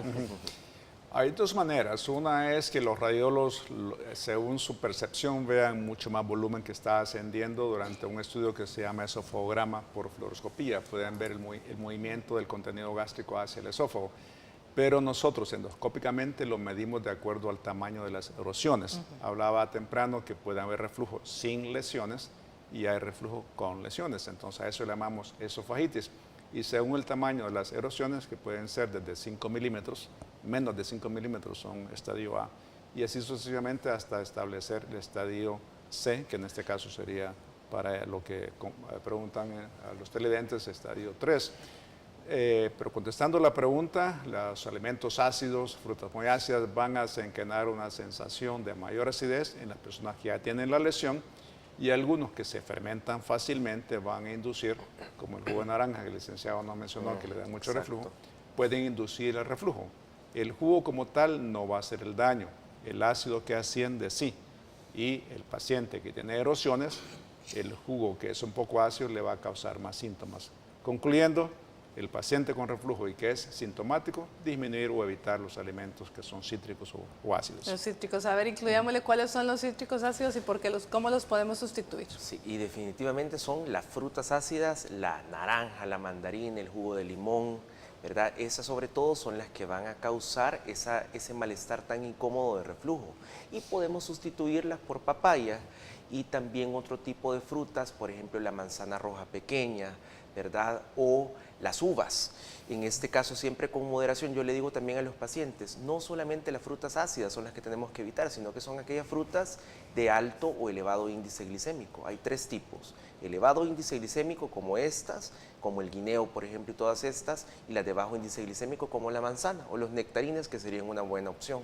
Hay 2 maneras. Una es que los radiólogos, según su percepción, vean mucho más volumen que está ascendiendo durante un estudio que se llama esofagograma por fluoroscopía. Pueden ver el movimiento del contenido gástrico hacia el esófago. pero nosotros endoscópicamente lo medimos de acuerdo al tamaño de las erosiones. Hablaba temprano que puede haber reflujo sin lesiones y hay reflujo con lesiones, entonces a eso le llamamos esofagitis. Y según el tamaño de las erosiones, que pueden ser desde 5 milímetros, menos de 5 milímetros son estadio A, y así sucesivamente hasta establecer el estadio C, que en este caso sería para lo que preguntan a los televidentes, estadio 3. Pero contestando la pregunta, los alimentos ácidos, frutas muy ácidas, van a desencadenar una sensación de mayor acidez en las personas que ya tienen la lesión, y algunos que se fermentan fácilmente van a inducir, como el jugo de naranja que el licenciado nos mencionó, que le da mucho reflujo, pueden inducir el reflujo. El jugo como tal no va a hacer el daño, el ácido que asciende sí, y el paciente que tiene erosiones, el jugo que es un poco ácido le va a causar más síntomas. Concluyendo, el paciente con reflujo y que es sintomático, disminuir o evitar los alimentos que son cítricos o ácidos. Los cítricos, a ver, incluyámosle cuáles son los cítricos ácidos y cómo los podemos sustituir. Sí, y definitivamente son las frutas ácidas, la naranja, la mandarina, el jugo de limón, ¿verdad? Esas sobre todo son las que van a causar ese malestar tan incómodo de reflujo. Y podemos sustituirlas por papaya y también otro tipo de frutas, por ejemplo la manzana roja pequeña, ¿verdad? O las uvas. En este caso, siempre con moderación, yo le digo también a los pacientes, no solamente las frutas ácidas son las que tenemos que evitar, sino que son aquellas frutas de alto o elevado índice glicémico. Hay 3 tipos, elevado índice glicémico como estas, como el guineo, por ejemplo, y todas estas, y las de bajo índice glicémico como la manzana o los nectarines, que serían una buena opción.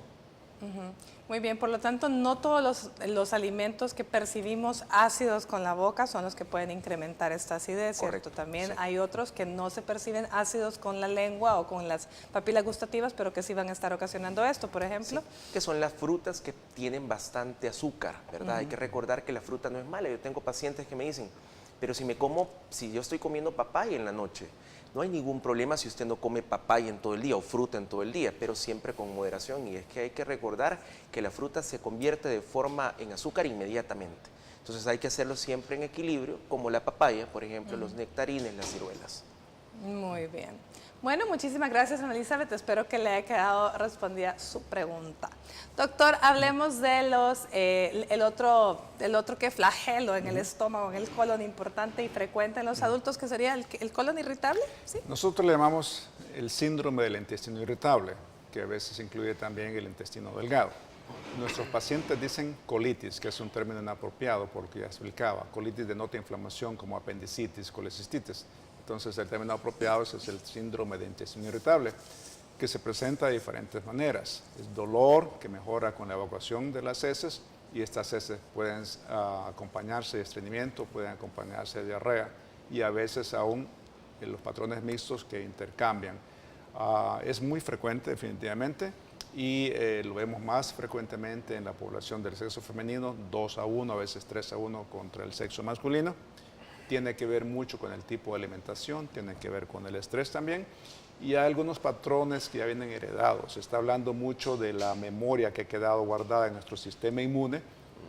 Muy bien, por lo tanto, no todos los alimentos que percibimos ácidos con la boca son los que pueden incrementar esta acidez, ¿cierto? Correcto, También sí. hay otros que no se perciben ácidos con la lengua o con las papilas gustativas, pero que sí van a estar ocasionando esto, por ejemplo. Sí, que son las frutas que tienen bastante azúcar, ¿verdad? Hay que recordar que la fruta no es mala. Yo tengo pacientes que me dicen, pero si yo estoy comiendo papaya en la noche, no hay ningún problema si usted no come papaya en todo el día o fruta en todo el día, pero siempre con moderación. Y es que hay que recordar que la fruta se convierte en azúcar inmediatamente. Entonces hay que hacerlo siempre en equilibrio, como la papaya, por ejemplo, los nectarines, las ciruelas. Muy bien. Bueno, muchísimas gracias, Ana Elizabeth. Espero que le haya quedado respondida su pregunta. Doctor, hablemos de el otro que flagelo en el estómago, en el colon, importante y frecuente en los adultos, que sería el colon irritable. ¿Sí? Nosotros le llamamos el síndrome del intestino irritable, que a veces incluye también el intestino delgado. Nuestros pacientes dicen colitis, que es un término inapropiado porque ya explicaba, colitis denota inflamación como apendicitis, colecistitis. Entonces el término apropiado es el síndrome de intestino irritable, que se presenta de diferentes maneras. Es dolor que mejora con la evacuación de las heces, y estas heces pueden acompañarse de estreñimiento, pueden acompañarse de diarrea, y a veces aún en los patrones mixtos que intercambian. Es muy frecuente definitivamente, y lo vemos más frecuentemente en la población del sexo femenino, 2-1, a veces 3-1 contra el sexo masculino. Tiene que ver mucho con el tipo de alimentación, tiene que ver con el estrés también, y hay algunos patrones que ya vienen heredados. Se está hablando mucho de la memoria que ha quedado guardada en nuestro sistema inmune,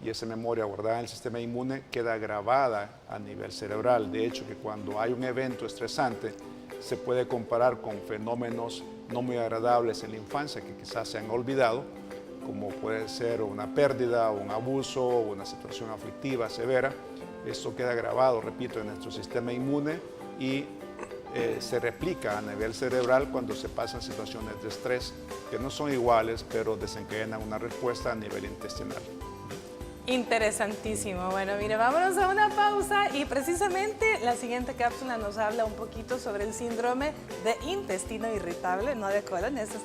y esa memoria guardada en el sistema inmune queda grabada a nivel cerebral. De hecho, que cuando hay un evento estresante, se puede comparar con fenómenos no muy agradables en la infancia que quizás se han olvidado, como puede ser una pérdida, un abuso, una situación aflictiva severa. Esto queda grabado, repito, en nuestro sistema inmune, y se replica a nivel cerebral cuando se pasan situaciones de estrés que no son iguales, pero desencadenan una respuesta a nivel intestinal. Interesantísimo. Bueno, mire, vámonos a una pausa, y precisamente la siguiente cápsula nos habla un poquito sobre el síndrome de intestino irritable, no de colon. Eso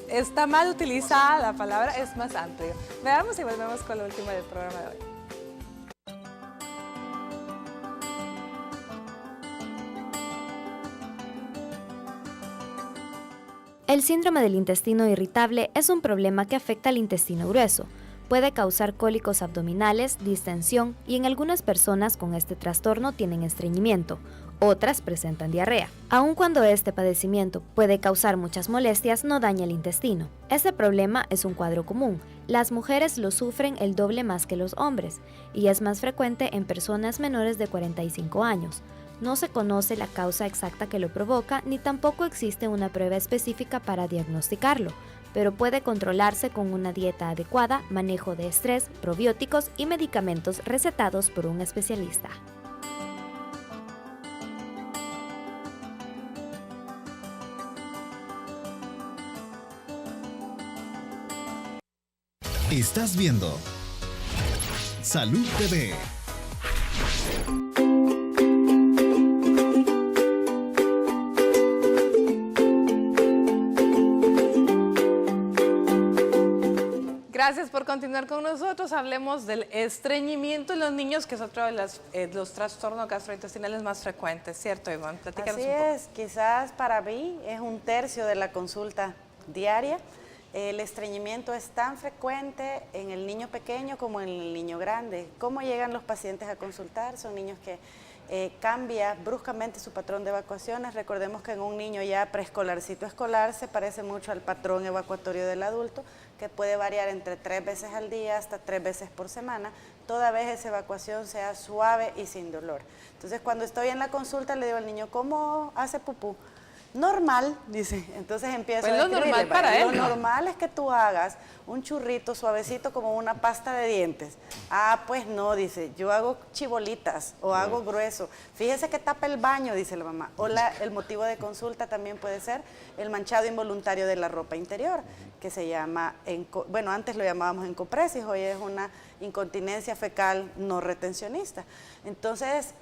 está mal utilizada la palabra, es más amplio. Veamos y volvemos con lo último del programa de hoy. El síndrome del intestino irritable es un problema que afecta al intestino grueso. Puede causar cólicos abdominales, distensión, y en algunas personas con este trastorno tienen estreñimiento. Otras presentan diarrea. Aun cuando este padecimiento puede causar muchas molestias, no daña el intestino. Este problema es un cuadro común. Las mujeres lo sufren el doble más que los hombres, y es más frecuente en personas menores de 45 años. No se conoce la causa exacta que lo provoca, ni tampoco existe una prueba específica para diagnosticarlo, pero puede controlarse con una dieta adecuada, manejo de estrés, probióticos y medicamentos recetados por un especialista. Estás viendo Salud TV. Gracias por continuar con nosotros. Hablemos del estreñimiento en los niños, que es otro de los trastornos gastrointestinales más frecuentes, ¿cierto, Ivonne? Platícanos Así un poco. es, quizás para mí es un tercio de la consulta diaria. El estreñimiento es tan frecuente en el niño pequeño como en el niño grande. ¿Cómo llegan los pacientes a consultar? Son niños que cambia bruscamente su patrón de evacuaciones. Recordemos que en un niño ya preescolarcito escolar se parece mucho al patrón evacuatorio del adulto, que puede variar entre 3 veces al día hasta 3 veces por semana, toda vez esa evacuación sea suave y sin dolor. Entonces, cuando estoy en la consulta le digo al niño, ¿cómo hace pupú? Normal, dice. Entonces empiezo Pues a lo describirle, normal para él, lo ¿no? normal es que tú hagas un churrito suavecito como una pasta de dientes. Ah, pues no, dice, yo hago chibolitas o hago grueso. Fíjese que tapa el baño, dice la mamá. O el motivo de consulta también puede ser el manchado involuntario de la ropa interior, que se llama, bueno, antes lo llamábamos encopresis, hoy es una incontinencia fecal no retencionista. Entonces,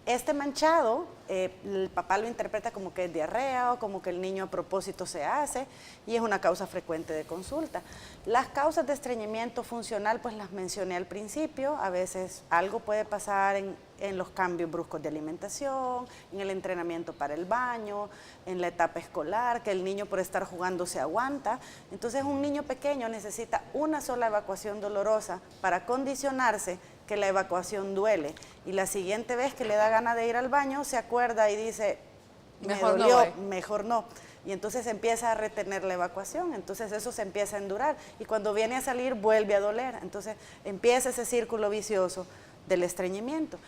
este manchado, el papá lo interpreta como que es diarrea o como que el niño a propósito se hace, y es una causa frecuente de consulta. Las causas de estreñimiento funcional pues las mencioné al principio. A veces algo puede pasar en los cambios bruscos de alimentación, en el entrenamiento para el baño, en la etapa escolar, que el niño por estar jugando se aguanta. Entonces un niño pequeño necesita una sola evacuación dolorosa para condicionarse que la evacuación duele, y la siguiente vez que le da ganas de ir al baño se acuerda y dice, me dolió, mejor no. Y entonces empieza a retener la evacuación, entonces eso se empieza a endurar, y cuando viene a salir vuelve a doler. Entonces empieza ese círculo vicioso del estreñimiento.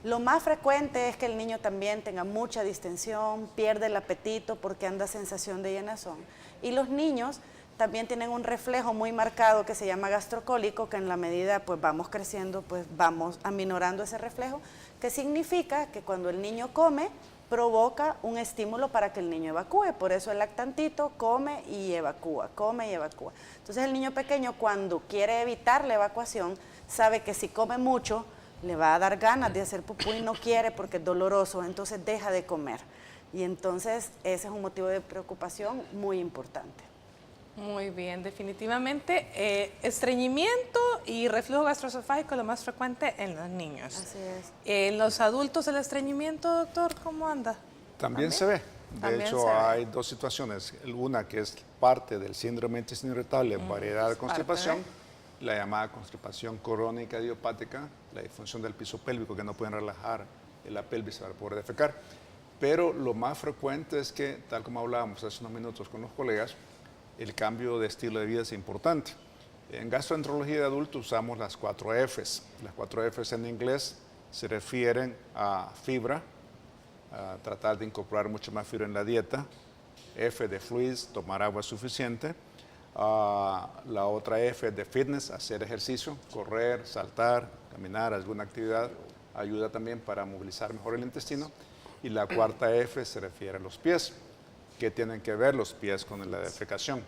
Lo más frecuente es que el niño también tenga mucha distensión, pierde el apetito porque anda sensación de llenazón. Y los niños también tienen un reflejo muy marcado que se llama gastrocólico, que en la medida pues vamos creciendo, pues vamos aminorando ese reflejo, que significa que cuando el niño come, provoca un estímulo para que el niño evacúe. Por eso el lactantito come y evacúa, come y evacúa. Entonces el niño pequeño, cuando quiere evitar la evacuación, sabe que si come mucho, le va a dar ganas de hacer pupú y no quiere porque es doloroso, entonces deja de comer. Y entonces ese es un motivo de preocupación muy importante. Muy bien, definitivamente estreñimiento y reflujo gastroesofágico es lo más frecuente en los niños. Así es. En los adultos el estreñimiento, doctor, ¿cómo anda? También se ve. De hecho, hay dos situaciones. Una que es parte del síndrome de intestino irritable, variedad de constipación, la llamada constipación crónica idiopática, la disfunción del piso pélvico, que no pueden relajar la pelvis para poder defecar. Pero lo más frecuente es que, tal como hablábamos hace unos minutos con los colegas, el cambio de estilo de vida es importante. En gastroenterología de adultos usamos las 4 Fs. Las 4 Fs en inglés se refieren a fibra, a tratar de incorporar mucho más fibra en la dieta. F de fluids, tomar agua suficiente. La otra F de fitness, hacer ejercicio, correr, saltar, caminar, alguna actividad, ayuda también para movilizar mejor el intestino. Y la cuarta F se refiere a los pies. ¿Qué tienen que ver los pies con la defecación?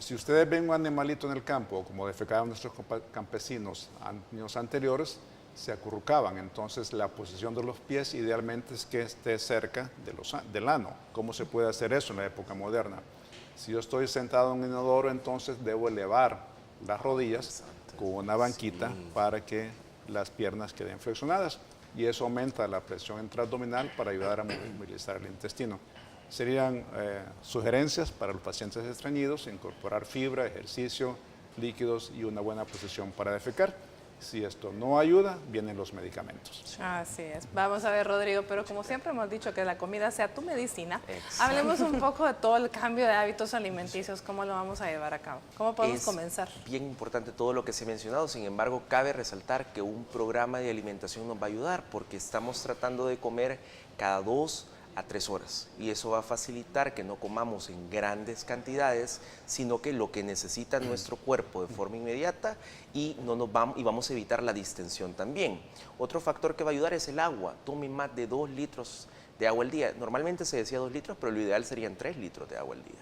Si ustedes ven un animalito en el campo, como defecaban nuestros campesinos años anteriores, se acurrucaban. Entonces la posición de los pies idealmente es que esté cerca del ano. ¿Cómo se puede hacer eso en la época moderna? Si yo estoy sentado en un inodoro, entonces debo elevar las rodillas con una banquita para que las piernas queden flexionadas, y eso aumenta la presión intraabdominal para ayudar a movilizar el intestino. Serían sugerencias para los pacientes estreñidos: incorporar fibra, ejercicio, líquidos y una buena posición para defecar. Si esto no ayuda, vienen los medicamentos. Así es. Vamos a ver, Rodrigo, pero como siempre hemos dicho que la comida sea tu medicina, Exacto. hablemos un poco de todo el cambio de hábitos alimenticios, cómo lo vamos a llevar a cabo. ¿Cómo podemos comenzar? Bien importante todo lo que se ha mencionado, sin embargo, cabe resaltar que un programa de alimentación nos va a ayudar porque estamos tratando de comer cada 2 a 3 horas y eso va a facilitar que no comamos en grandes cantidades, sino que lo que necesita nuestro cuerpo de forma inmediata y vamos a evitar la distensión también. Otro factor que va a ayudar es el agua. Tome más de 2 litros de agua al día. Normalmente se decía 2 litros, pero lo ideal serían 3 litros de agua al día.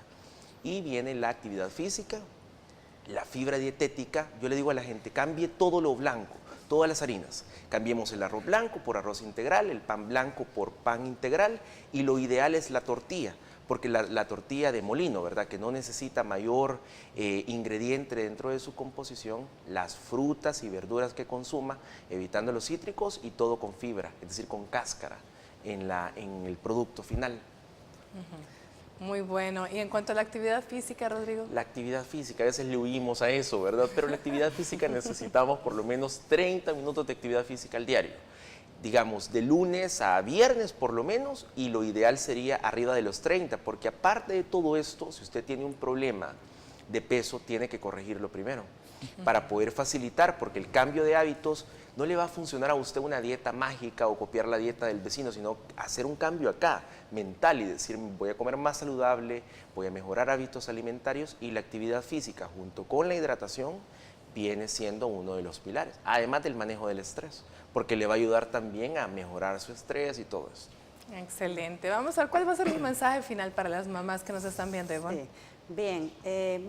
Y viene la actividad física, la fibra dietética. Yo le digo a la gente, cambie todo lo blanco, todas las harinas. Cambiemos el arroz blanco por arroz integral, el pan blanco por pan integral y lo ideal es la tortilla, porque la tortilla de molino, ¿verdad? Que no necesita mayor ingrediente dentro de su composición, las frutas y verduras que consuma, evitando los cítricos y todo con fibra, es decir, con cáscara en el producto final. Muy bueno. Y en cuanto a la actividad física, Rodrigo. La actividad física, a veces le huimos a eso, ¿verdad? Pero la actividad física necesitamos por lo menos 30 minutos de actividad física al diario. Digamos, de lunes a viernes por lo menos, y lo ideal sería arriba de los 30, porque aparte de todo esto, si usted tiene un problema de peso, tiene que corregirlo primero, para poder facilitar, porque el cambio de hábitos no le va a funcionar a usted una dieta mágica o copiar la dieta del vecino, sino hacer un cambio acá, mental, y decir, voy a comer más saludable, voy a mejorar hábitos alimentarios, y la actividad física junto con la hidratación viene siendo uno de los pilares, además del manejo del estrés, porque le va a ayudar también a mejorar su estrés y todo eso. Excelente. Vamos a ver cuál va a ser un mensaje final para las mamás que nos están viendo, Ivonne. Sí. Bien,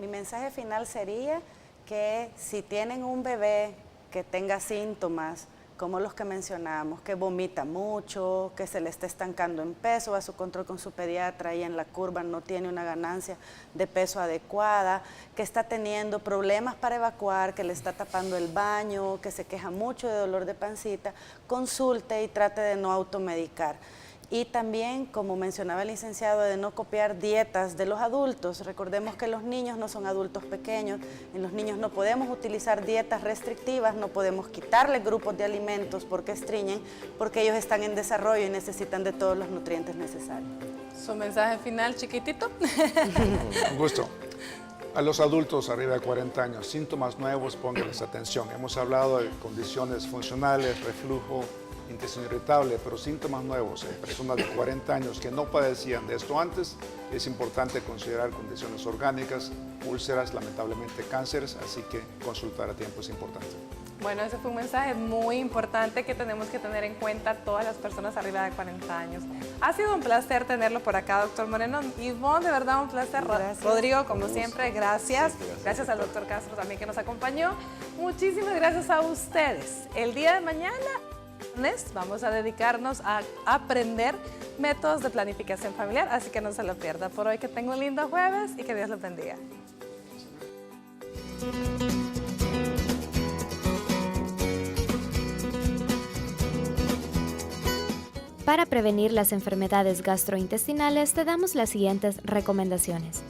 mi mensaje final sería que si tienen un bebé que tenga síntomas como los que mencionamos, que vomita mucho, que se le está estancando en peso, a su control con su pediatra y en la curva no tiene una ganancia de peso adecuada, que está teniendo problemas para evacuar, que le está tapando el baño, que se queja mucho de dolor de pancita, consulte y trate de no automedicar. Y también, como mencionaba el licenciado, de no copiar dietas de los adultos. Recordemos que los niños no son adultos pequeños, en los niños no podemos utilizar dietas restrictivas, no podemos quitarles grupos de alimentos porque estreñen, porque ellos están en desarrollo y necesitan de todos los nutrientes necesarios. ¿Su mensaje final, chiquitito? Un gusto. A los adultos arriba de 40 años, síntomas nuevos, pónganles atención. Hemos hablado de condiciones funcionales, reflujo, intestino irritable, pero síntomas nuevos en personas de 40 años que no padecían de esto antes, es importante considerar condiciones orgánicas, úlceras, lamentablemente cánceres, así que consultar a tiempo es importante. Bueno, ese fue un mensaje muy importante que tenemos que tener en cuenta todas las personas arriba de 40 años. Ha sido un placer tenerlo por acá, doctor Moreno. Ivonne, de verdad un placer. Gracias. Rodrigo, como siempre, gracias. Gracias al doctor Castro también que nos acompañó. Muchísimas gracias a ustedes. El día de mañana vamos a dedicarnos a aprender métodos de planificación familiar, así que no se lo pierda. Por hoy que tenga un lindo jueves y que Dios los bendiga. Para prevenir las enfermedades gastrointestinales te damos las siguientes recomendaciones.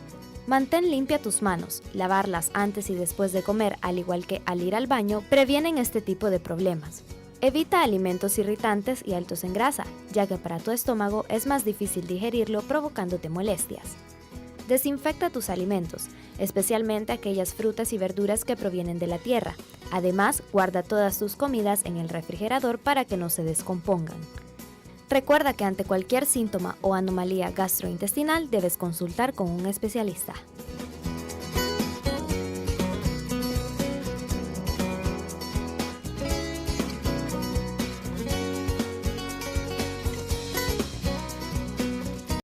Mantén limpia tus manos, lavarlas antes y después de comer, al igual que al ir al baño, previenen este tipo de problemas. Evita alimentos irritantes y altos en grasa, ya que para tu estómago es más difícil digerirlo provocándote molestias. Desinfecta tus alimentos, especialmente aquellas frutas y verduras que provienen de la tierra. Además, guarda todas tus comidas en el refrigerador para que no se descompongan. Recuerda que ante cualquier síntoma o anomalía gastrointestinal debes consultar con un especialista.